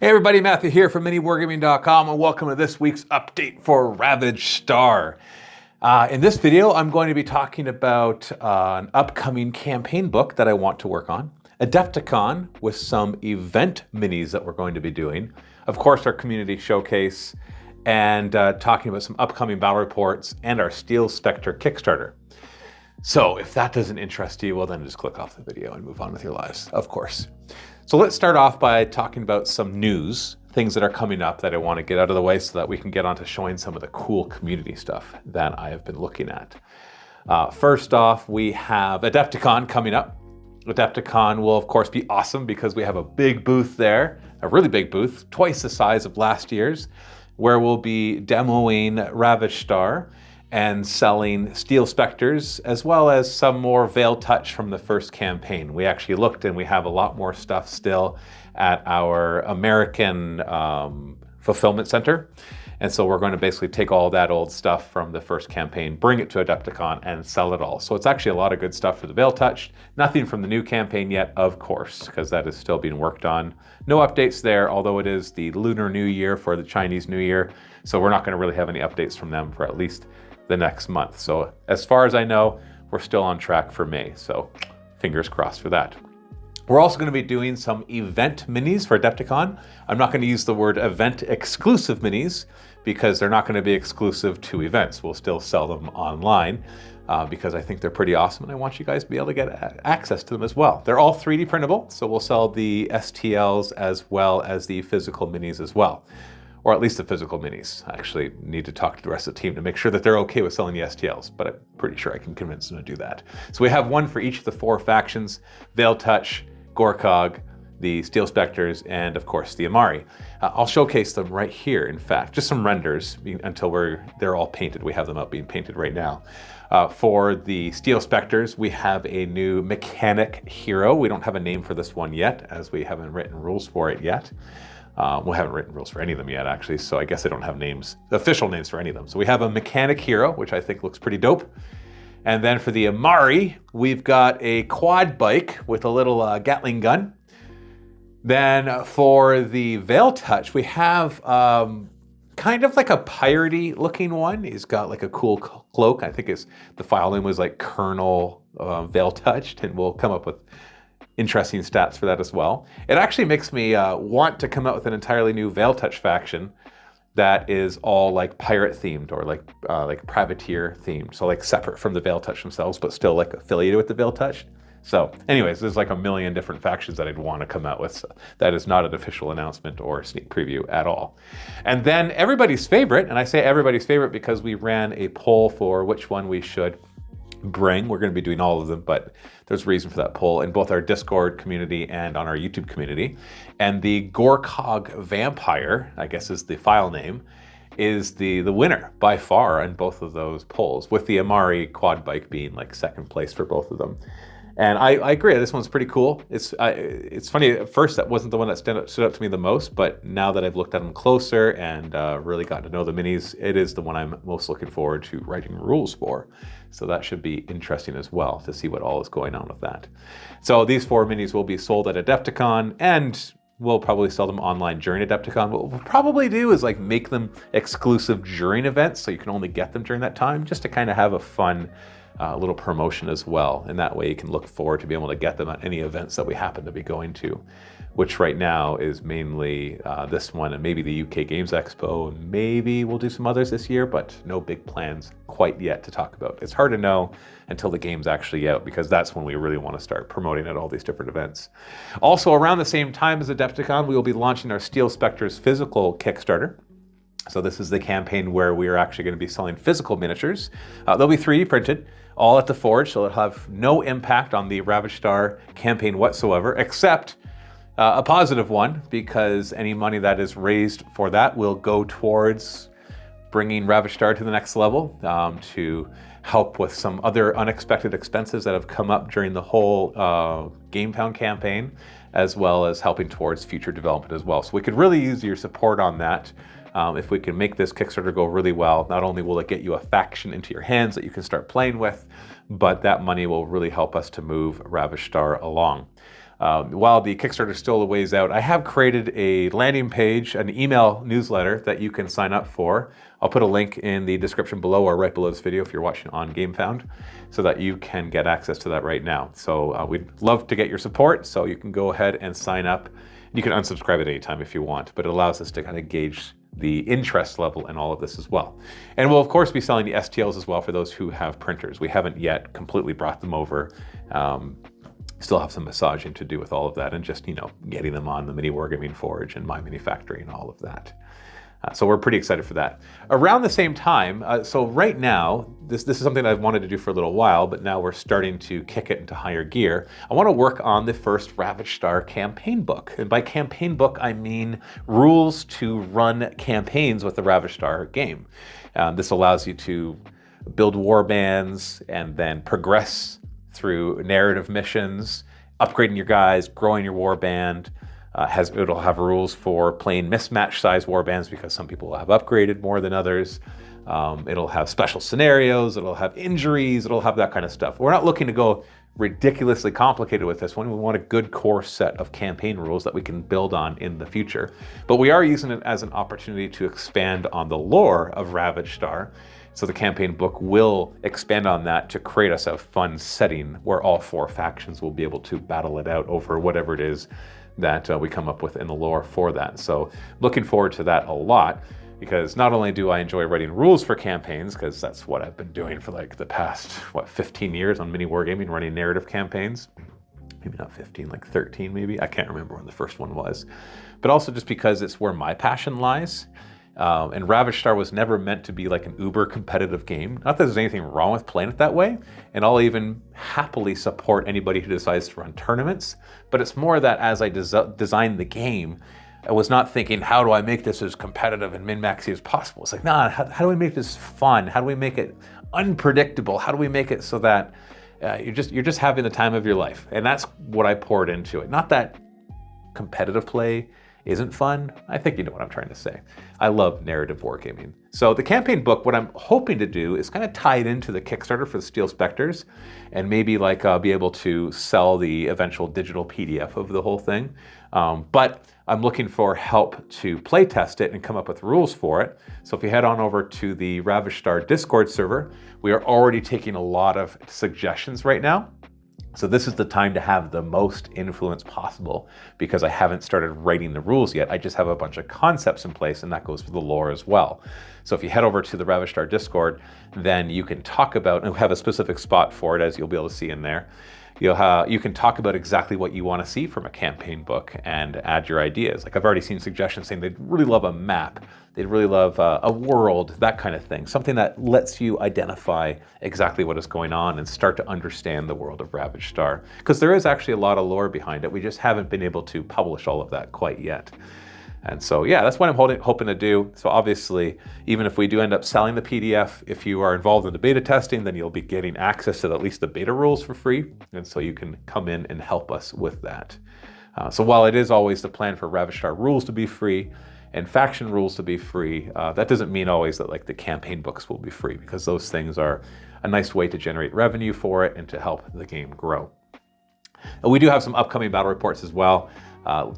Hey everybody, Matthew here from MiniWargaming.com and welcome to this week's update for Ravaged Star. In this video, I'm going to be talking about an upcoming campaign book that I want to work on, Adepticon with some event minis that we're going to be doing, of course our community showcase, and talking about some upcoming battle reports and our Steel Spectre Kickstarter. So if that doesn't interest you, well then just click off the video and move on with your lives, of course. So let's start off by talking about some news, things that are coming up that I want to get out of the way so that we can get on to showing some of the cool community stuff that I have been looking at. First off, we have Adepticon coming up. Adepticon will of course be awesome because we have a big booth there, a really big booth, twice the size of last year's, where we'll be demoing Ravaged Star and selling Steel Specters, as well as some more Veil Touch from the first campaign. We actually looked and we have a lot more stuff still at our American fulfillment center. And so we're going to basically take all that old stuff from the first campaign, bring it to Adepticon and sell it all. So it's actually a lot of good stuff for the Veil Touch. Nothing from the new campaign yet, of course, because that is still being worked on. No updates there, although it is the Lunar New Year for the Chinese New Year. So we're not going to really have any updates from them for at least the next month. So as far as I know, we're still on track for May. So fingers crossed for that. We're also going to be doing some event minis for Adepticon. I'm not going to use the word event exclusive minis because they're not going to be exclusive to events. We'll still sell them online because I think they're pretty awesome and I want you guys to be able to get access to them as well. They're all 3D printable, so we'll sell the STLs as well as the physical minis as well. Or at least the physical minis. I actually need to talk to the rest of the team to make sure that they're okay with selling the STLs, but I'm pretty sure I can convince them to do that. So we have one for each of the 4 factions, Veil Touch, Gorkog, the Steel Specters, and of course the Amari. I'll showcase them right here, in fact, just some renders until they're all painted. We have them up being painted right now. For the Steel Specters, we have a new mechanic hero. We don't have a name for this one yet, as we haven't written rules for it yet. We haven't written rules for any of them yet, actually, so I guess I don't have names, official names for any of them. So we have a mechanic hero, which I think looks pretty dope. And then for the Amari, we've got a quad bike with a little Gatling gun. Then for the Veil Touch, we have kind of like a piratey looking one. He's got like a cool cloak. I think the file name was like Colonel Veil Touched, and we'll come up with interesting stats for that as well. It actually makes me want to come out with an entirely new Veil Touch faction that is all like pirate themed or like privateer themed. So like separate from the Veil Touch themselves, but still like affiliated with the Veil Touch. So anyways, there's like a million different factions that I'd want to come out with. So that is not an official announcement or sneak preview at all. And then everybody's favorite, and I say everybody's favorite because we ran a poll for which one we should bring. We're going to be doing all of them, but there's a reason for that poll in both our Discord community and on our YouTube community. And the Gorkog Vampire, I guess is the file name, is the winner by far in both of those polls, with the Amari quad bike being like second place for both of them. And I agree, this one's pretty cool. It's funny, at first that wasn't the one that stood out to me the most, but now that I've looked at them closer and really gotten to know the minis, it is the one I'm most looking forward to writing rules for. So that should be interesting as well to see what all is going on with that. So these 4 minis will be sold at Adepticon, and we'll probably sell them online during Adepticon. What we'll probably do is like make them exclusive during events so you can only get them during that time, just to kind of have a fun little promotion as well. And that way you can look forward to be able to get them at any events that we happen to be going to, which right now is mainly this one and maybe the UK Games Expo, and maybe we'll do some others this year, but no big plans quite yet to talk about. It's hard to know until the game's actually out, because that's when we really want to start promoting at all these different events. Also around the same time as Adepticon, we will be launching our Steel Specters physical Kickstarter. So this is the campaign where we are actually going to be selling physical miniatures. They'll be 3D printed, all at the Forge, so it'll have no impact on the Ravaged Star campaign whatsoever, except a positive one, because any money that is raised for that will go towards bringing Ravaged Star to the next level, to help with some other unexpected expenses that have come up during the whole GameFound campaign, as well as helping towards future development as well. So we could really use your support on that. If we can make this Kickstarter go really well, not only will it get you a faction into your hands that you can start playing with, but that money will really help us to move Ravaged Star along. While the Kickstarter is still a ways out, I have created a landing page, an email newsletter that you can sign up for. I'll put a link in the description below or right below this video if you're watching on GameFound, so that you can get access to that right now. So we'd love to get your support, so you can go ahead and sign up. You can unsubscribe at any time if you want, but it allows us to kind of gauge the interest level in all of this as well. And we'll of course be selling the STLs as well for those who have printers. We haven't yet completely brought them over. Still have some massaging to do with all of that, and just, getting them on the Mini Wargaming Forge and My Mini Factory and all of that. So we're pretty excited for that. Around the same time, so right now, this is something I've wanted to do for a little while, but now we're starting to kick it into higher gear. I want to work on the first Ravaged Star campaign book. And by campaign book, I mean rules to run campaigns with the Ravaged Star game. This allows you to build war bands and then progress through narrative missions, upgrading your guys, growing your war band. It'll have rules for playing mismatch size war bands because some people will have upgraded more than others. It'll have special scenarios, it'll have injuries, it'll have that kind of stuff. We're not looking to go ridiculously complicated with this one. We want a good core set of campaign rules that we can build on in the future. But we are using it as an opportunity to expand on the lore of Ravaged Star. So the campaign book will expand on that to create us a fun setting where all 4 factions will be able to battle it out over whatever it is that we come up with in the lore for that. So looking forward to that a lot, because not only do I enjoy writing rules for campaigns, because that's what I've been doing for like the past, 15 years on Mini Wargaming, running narrative campaigns. Maybe not 15, like 13 maybe. I can't remember when the first one was. But also just because it's where my passion lies. And Ravaged Star was never meant to be like an uber competitive game. Not that there's anything wrong with playing it that way, and I'll even happily support anybody who decides to run tournaments, but it's more that as I designed the game, I was not thinking, how do I make this as competitive and min-maxy as possible? It's like, nah, how do we make this fun? How do we make it unpredictable? How do we make it so that you're just having the time of your life? And that's what I poured into it. Not that competitive play isn't fun. I think you know what I'm trying to say. I love narrative wargaming. So the campaign book, what I'm hoping to do is kind of tie it into the Kickstarter for the Steel Specters, and maybe like be able to sell the eventual digital PDF of the whole thing. But I'm looking for help to play test it and come up with rules for it. So if you head on over to the Ravaged Star Discord server, we are already taking a lot of suggestions right now. So this is the time to have the most influence possible, because I haven't started writing the rules yet. I just have a bunch of concepts in place, and that goes for the lore as well. So if you head over to the Ravaged Star Discord, then you can talk about, and we have a specific spot for it, as you'll be able to see in there. You can talk about exactly what you want to see from a campaign book and add your ideas. Like I've already seen suggestions saying they'd really love a map, they'd really love a world, that kind of thing. Something that lets you identify exactly what is going on and start to understand the world of Ravaged Star. Because there is actually a lot of lore behind it. We just haven't been able to publish all of that quite yet. And so, yeah, that's what I'm hoping to do. So obviously, even if we do end up selling the PDF, if you are involved in the beta testing, then you'll be getting access to at least the beta rules for free. And so you can come in and help us with that. So while it is always the plan for Ravaged Star rules to be free and faction rules to be free, that doesn't mean always that like the campaign books will be free, because those things are a nice way to generate revenue for it and to help the game grow. And we do have some upcoming battle reports as well.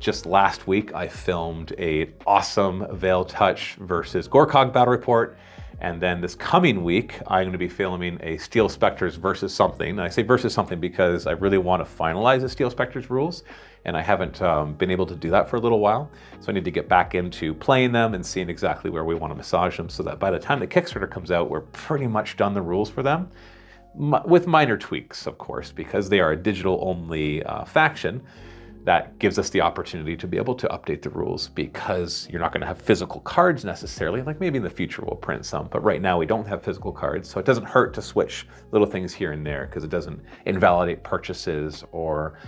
Just last week, I filmed an awesome Veil Touch versus Gorkog battle report. And then this coming week, I'm going to be filming a Steel Specters versus something. And I say versus something because I really want to finalize the Steel Specters rules. And I haven't been able to do that for a little while. So I need to get back into playing them and seeing exactly where we want to massage them, so that by the time the Kickstarter comes out, we're pretty much done the rules for them. With minor tweaks, of course, because they are a digital-only faction. That gives us the opportunity to be able to update the rules, because you're not going to have physical cards necessarily. Like maybe in the future we'll print some, but right now we don't have physical cards, so it doesn't hurt to switch little things here and there, because it doesn't invalidate purchases or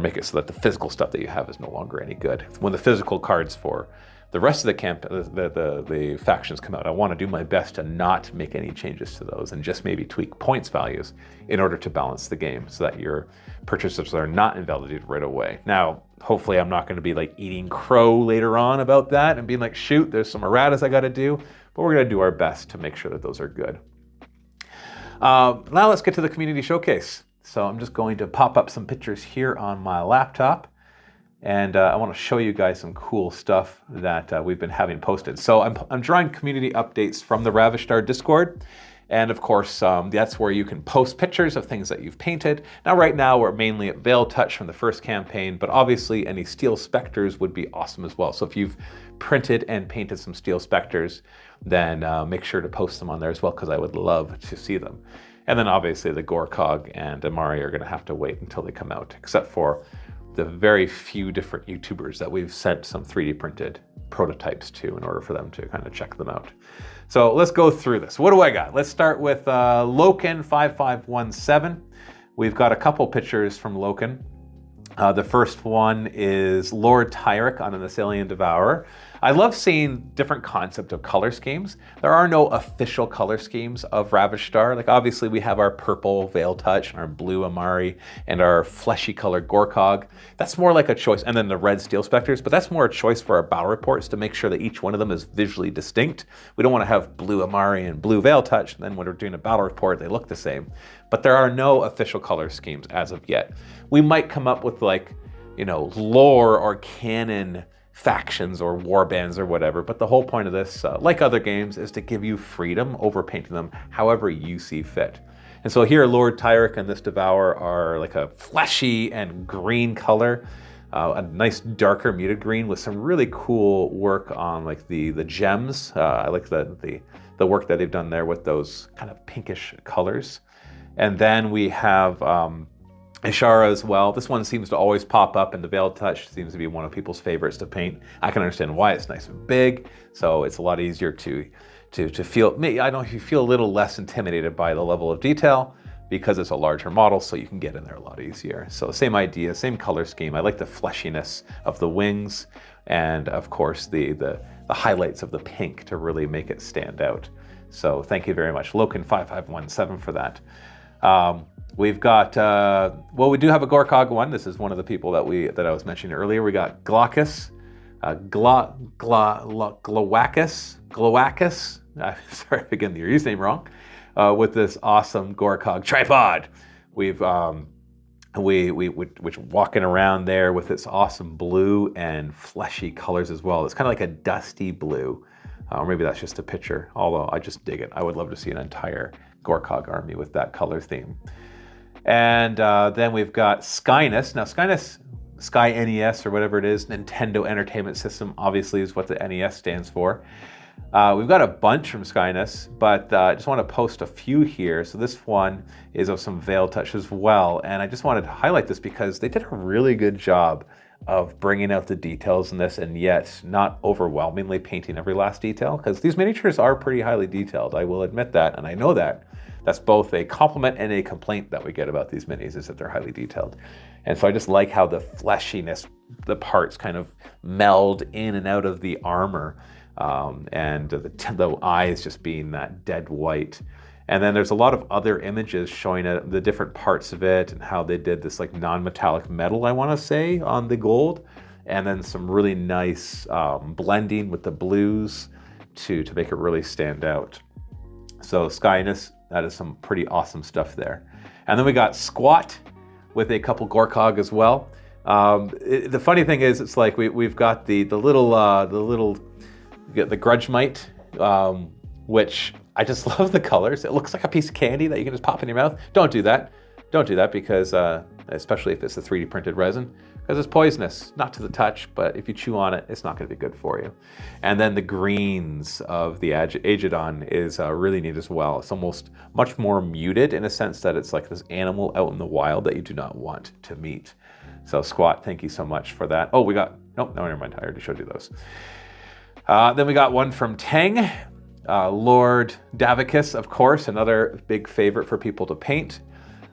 make it so that the physical stuff that you have is no longer any good. When the physical cards for the rest of the factions come out, I want to do my best to not make any changes to those and just maybe tweak points values in order to balance the game, so that your purchases are not invalidated right away. Now, hopefully I'm not going to be like eating crow later on about that and being like, shoot, there's some erratas I got to do, but we're going to do our best to make sure that those are good. Now let's get to the community showcase. So I'm just going to pop up some pictures here on my laptop. And I want to show you guys some cool stuff that we've been having posted. So I'm drawing community updates from the Ravaged Star Discord. And of course, that's where you can post pictures of things that you've painted. Now, right now, we're mainly at Veil Touch from the first campaign, but obviously any Steel Specters would be awesome as well. So if you've printed and painted some Steel Specters, then make sure to post them on there as well, because I would love to see them. And then obviously the Gorkog and Amari are going to have to wait until they come out, except for the very few different YouTubers that we've sent some 3D printed prototypes to in order for them to kind of check them out. So let's go through this. What do I got? Let's start with Loken5517. We've got a couple pictures from Loken. The first one is Lord Tyrek on an Thessalian Devourer. I love seeing different concept of color schemes. There are no official color schemes of Ravaged Star. Like obviously we have our purple Veil Touch and our blue Amari and our fleshy colored Gorkog. That's more like a choice, and then the red Steel Specters, but that's more a choice for our battle reports to make sure that each one of them is visually distinct. We don't want to have blue Amari and blue Veil Touch, and then when we're doing a battle report, they look the same. But there are no official color schemes as of yet. We might come up with like, you know, lore or canon factions or war bands or whatever, but the whole point of this, like other games, is to give you freedom over painting them however you see fit. And so here, Lord Tyrek and this Devourer are like a fleshy and green color, a nice darker muted green with some really cool work on like the gems. I like the work that they've done there with those kind of pinkish colors. And then we have Ishara as well. This one seems to always pop up, and the Veil Touch seems to be one of people's favorites to paint. I can understand why. It's nice and big, so it's a lot easier to feel. I don't know if you feel a little less intimidated by the level of detail because it's a larger model, so you can get in there a lot easier. So same idea, same color scheme. I like the fleshiness of the wings, and of course the highlights of the pink to really make it stand out. So thank you very much, Loken5517, for that. We've got, well, we do have a Gorkog one. This is one of the people that I was mentioning earlier. We got Glaucus, Glowacus. Sorry if I get your username wrong. With this awesome Gorkog tripod. We've which walking around there with its awesome blue and fleshy colors as well. It's kind of like a dusty blue, or maybe that's just a picture. Although I just dig it. I would love to see an entire Gorkog army with that color theme. And then we've got Skyness. Now Skyness, Sky NES or whatever it is, Nintendo Entertainment System obviously is what the NES stands for. We've got a bunch from Skyness, but I just want to post a few here. So this one is of some Veil Touch as well. And I just wanted to highlight this because they did a really good job of bringing out the details in this, and yet not overwhelmingly painting every last detail, because these miniatures are pretty highly detailed. I will admit that, and I know that. That's both a compliment and a complaint that we get about these minis, is that they're highly detailed. And so I just like how the fleshiness, the parts kind of meld in and out of the armor, and the eyes just being that dead white. And then there's a lot of other images showing the different parts of it and how they did this like non-metallic metal, I want to say, on the gold. And then some really nice blending with the blues to make it really stand out. So Skyness, that is some pretty awesome stuff there. And then we got Squat with a couple Gorkog as well. The funny thing is, it's like we've got the Grudge Mite, which I just love the colors. It looks like a piece of candy that you can just pop in your mouth. Don't do that. Don't do that, because especially if it's a 3D printed resin, because it's poisonous, not to the touch, but if you chew on it, it's not going to be good for you. And then the greens of the Agedon is really neat as well. It's almost much more muted in a sense that it's like this animal out in the wild that you do not want to meet. So Squat, thank you so much for that. Oh, we got, nope, no, never mind. I already showed you those. Then we got one from Tang, Lord Davicus, of course, another big favorite for people to paint.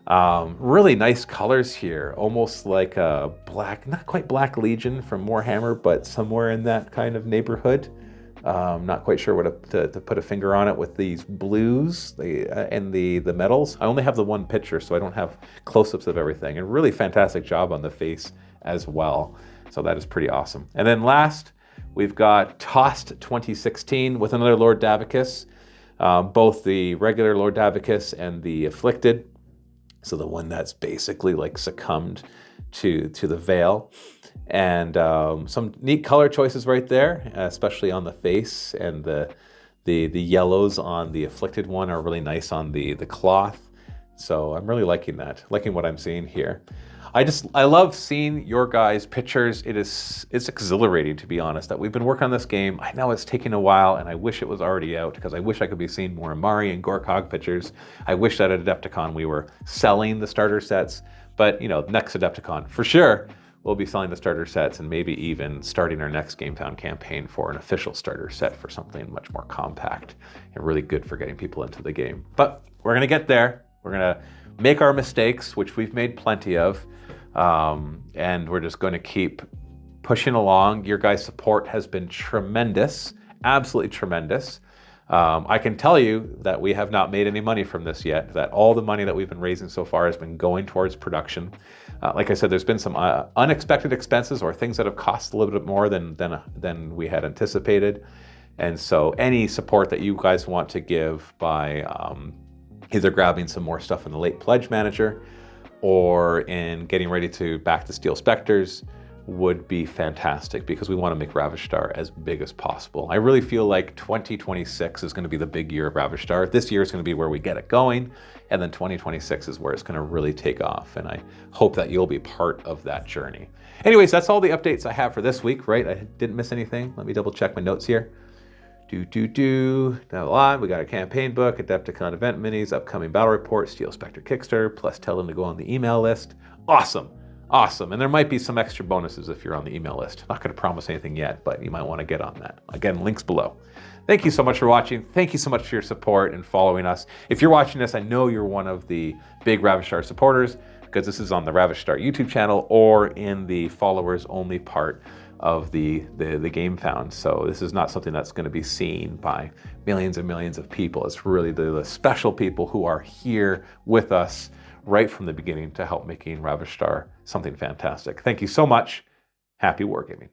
Really nice colors here, almost like a black, not quite Black Legion from Warhammer, but somewhere in that kind of neighborhood. Not quite sure what to put a finger on it with these blues and the metals. I only have the one picture, so I don't have close-ups of everything. And really fantastic job on the face as well. So that is pretty awesome. And then last, we've got Tossed 2016 with another Lord Davicus, both the regular Lord Davicus and the Afflicted. So the one that's basically like succumbed to the veil. And some neat color choices right there, especially on the face, and the yellows on the afflicted one are really nice on the cloth. So I'm really liking that, liking what I'm seeing here. I love seeing your guys' pictures. It's exhilarating, to be honest, that we've been working on this game. I know it's taking a while, and I wish it was already out, because I wish I could be seeing more Amari and Gorkog pictures. I wish that at Adepticon we were selling the starter sets, but you know, next Adepticon for sure we'll be selling the starter sets, and maybe even starting our next GameFound campaign for an official starter set for something much more compact and really good for getting people into the game. But we're gonna get there. We're gonna make our mistakes, which we've made plenty of, and we're just going to keep pushing along. Your guys' support has been tremendous, absolutely tremendous. I can tell you that we have not made any money from this yet, that all the money that we've been raising so far has been going towards production. Like I said, there's been some unexpected expenses or things that have cost a little bit more than we had anticipated. And so any support that you guys want to give by either grabbing some more stuff in the late pledge manager or in getting ready to back the Steel Specters would be fantastic, because we want to make Ravaged Star as big as possible. I really feel like 2026 is going to be the big year of Ravaged Star. This year is going to be where we get it going, and then 2026 is where it's going to really take off, and I hope that you'll be part of that journey. Anyways, that's all the updates I have for this week, right? I didn't miss anything. Let me double check my notes here. Now live, we got a campaign book, Adepticon event minis, upcoming battle report, Steel Spectre Kickstarter, plus tell them to go on the email list. Awesome. Awesome. And there might be some extra bonuses if you're on the email list. Not going to promise anything yet, but you might want to get on that. Again, links below. Thank you so much for watching. Thank you so much for your support and following us. If you're watching this, I know you're one of the big Ravaged Star supporters, because this is on the Ravaged Star YouTube channel or in the followers only part of the GameFound. So this is not something that's going to be seen by millions and millions of people. It's really the special people who are here with us right from the beginning to help making Ravaged Star something fantastic. Thank you so much. Happy wargaming.